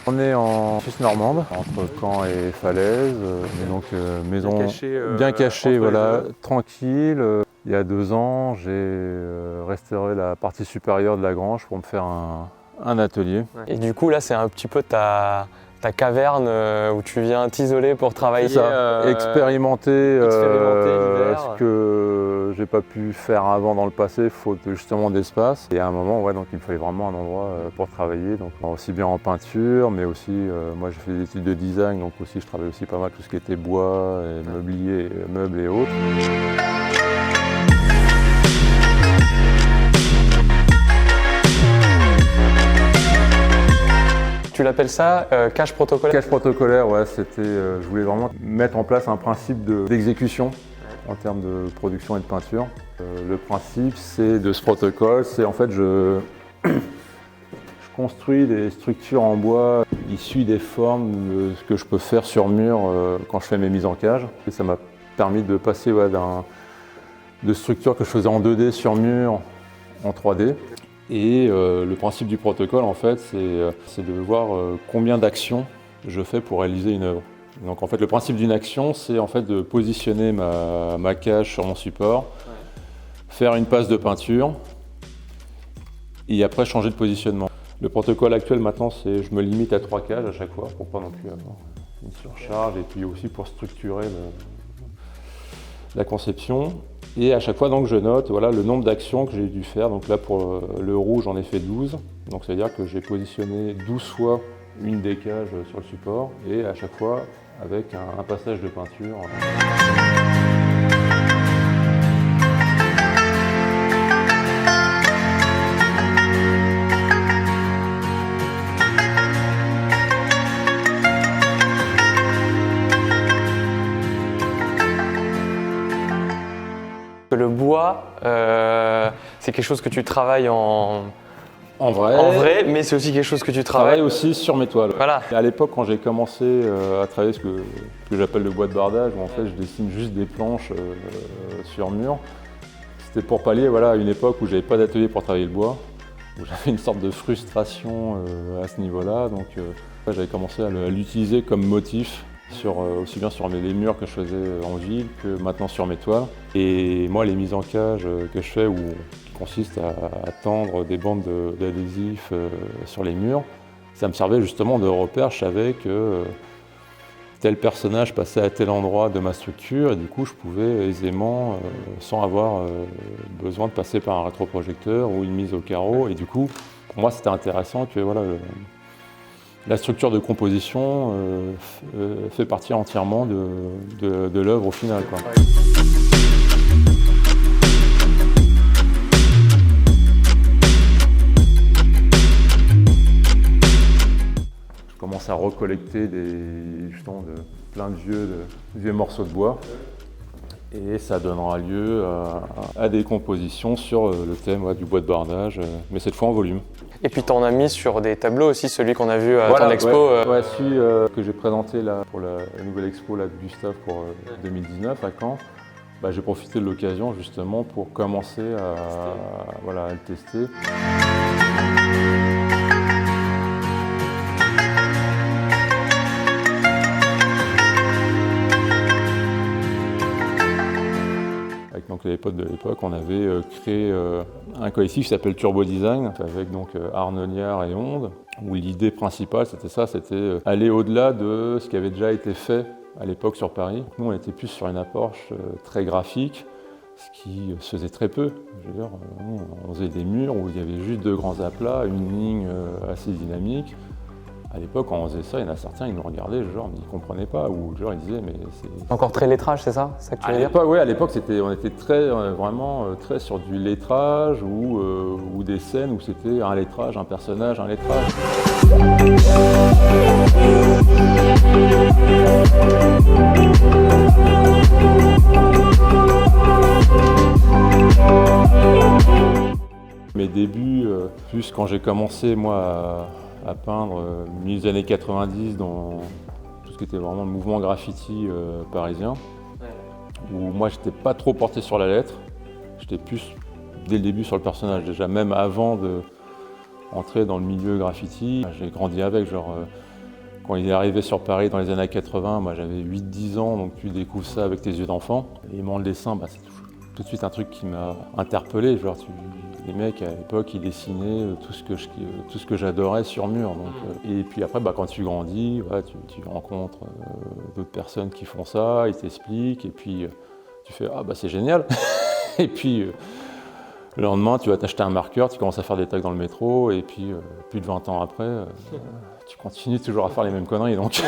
On est en Suisse normande, entre Caen et Falaise, mais donc maison bien cachée, voilà, tranquille. Il y a 2 ans, j'ai restauré la partie supérieure de la grange pour me faire un atelier. Et du coup, là, c'est un petit peu ta caverne où tu viens t'isoler pour travailler. C'est ça, expérimenter l'hiver. ce que j'ai pas pu faire avant dans le passé, faute justement d'espace. Et à un moment, ouais, donc il me fallait vraiment un endroit pour travailler, donc aussi bien en peinture, mais aussi, moi j'ai fait des études de design, donc aussi je travaille aussi pas mal tout ce qui était bois, et mobilier, meubles et autres. Tu l'appelles ça cache protocolaire? Cache protocolaire, ouais, c'était, je voulais vraiment mettre en place un principe d'exécution en termes de production et de peinture. Le principe de ce protocole, c'est en fait je construis des structures en bois issues des formes de ce que je peux faire sur mur quand je fais mes mises en cage. Et ça m'a permis de passer de structures que je faisais en 2D sur mur en 3D. Et le principe du protocole, en fait, c'est de voir combien d'actions je fais pour réaliser une œuvre. Donc, en fait, le principe d'une action, c'est en fait de positionner ma cage sur mon support, faire une passe de peinture, et après changer de positionnement. Le protocole actuel, maintenant, c'est je me limite à 3 cages à chaque fois, pour pas non plus avoir une surcharge, et puis aussi pour structurer la conception. Et à chaque fois, donc, je note voilà, le nombre d'actions que j'ai dû faire. Donc là, pour le rouge, j'en ai fait 12. Donc, c'est-à-dire que j'ai positionné 12 fois une des cages sur le support et à chaque fois avec un passage de peinture. Le bois, c'est quelque chose que tu travailles en vrai, mais c'est aussi quelque chose que tu Je travailles travaille aussi sur mes toiles. Voilà. À l'époque, quand j'ai commencé à travailler ce que j'appelle le bois de bardage, où en fait je dessine juste des planches sur mur, c'était pour pallier à une époque où j'avais pas d'atelier pour travailler le bois, où j'avais une sorte de frustration à ce niveau-là. Donc j'avais commencé à l'utiliser comme motif, aussi bien sur les murs que je faisais en ville que maintenant sur mes toiles. Et moi, les mises en cage que je fais, qui consistent à tendre des bandes d'adhésif sur les murs, ça me servait justement de repère. Je savais que tel personnage passait à tel endroit de ma structure et du coup, je pouvais aisément, sans avoir besoin de passer par un rétroprojecteur ou une mise au carreau. Et du coup, pour moi, c'était intéressant que la structure de composition fait partie entièrement de l'œuvre au final, quoi. Je commence à recollecter plein de vieux morceaux de bois et ça donnera lieu à des compositions sur le thème du bois de bardage, mais cette fois en volume. Et puis tu en as mis sur des tableaux aussi, celui qu'on a vu à ton expo. Ouais, celui que j'ai présenté là, pour la nouvelle expo là, de Gustave pour 2019 à Caen. J'ai profité de l'occasion justement pour commencer à le tester. Donc les potes de l'époque, on avait créé un collectif qui s'appelle Turbo Design, avec donc Arnoniard et Onde, où l'idée principale c'était aller au-delà de ce qui avait déjà été fait à l'époque sur Paris. Nous on était plus sur une approche très graphique, ce qui se faisait très peu. Je veux dire, on faisait des murs où il y avait juste 2 grands aplats, une ligne assez dynamique. À l'époque, quand on faisait ça, il y en a certains, ils nous regardaient, genre, ils ne comprenaient pas, ou genre, ils disaient, mais c'est... Encore très lettrage, c'est ça? C'est ça que tu veux dire? Oui, à l'époque, on était vraiment très sur du lettrage, ou des scènes où c'était un lettrage, un personnage, un lettrage. Mes débuts, plus quand j'ai commencé, moi, à peindre milieu des années 90 dans tout ce qui était vraiment le mouvement graffiti parisien, où moi j'étais pas trop porté sur la lettre, j'étais plus dès le début sur le personnage, déjà même avant de entrer dans le milieu graffiti. J'ai grandi avec, Quand il est arrivé sur Paris dans les années 80, moi j'avais 8-10 ans, donc tu découvres ça avec tes yeux d'enfant. Et moi, le dessin, c'est tout de suite un truc qui m'a interpellé. Genre, les mecs à l'époque, ils dessinaient tout ce que j'adorais sur mur. Donc, et puis après, quand tu grandis, tu rencontres d'autres personnes qui font ça, ils t'expliquent, et puis tu fais « Ah c'est génial !» Et puis le lendemain, tu vas t'acheter un marqueur, tu commences à faire des tags dans le métro, et puis plus de 20 ans après, tu continues toujours à faire les mêmes conneries. Donc.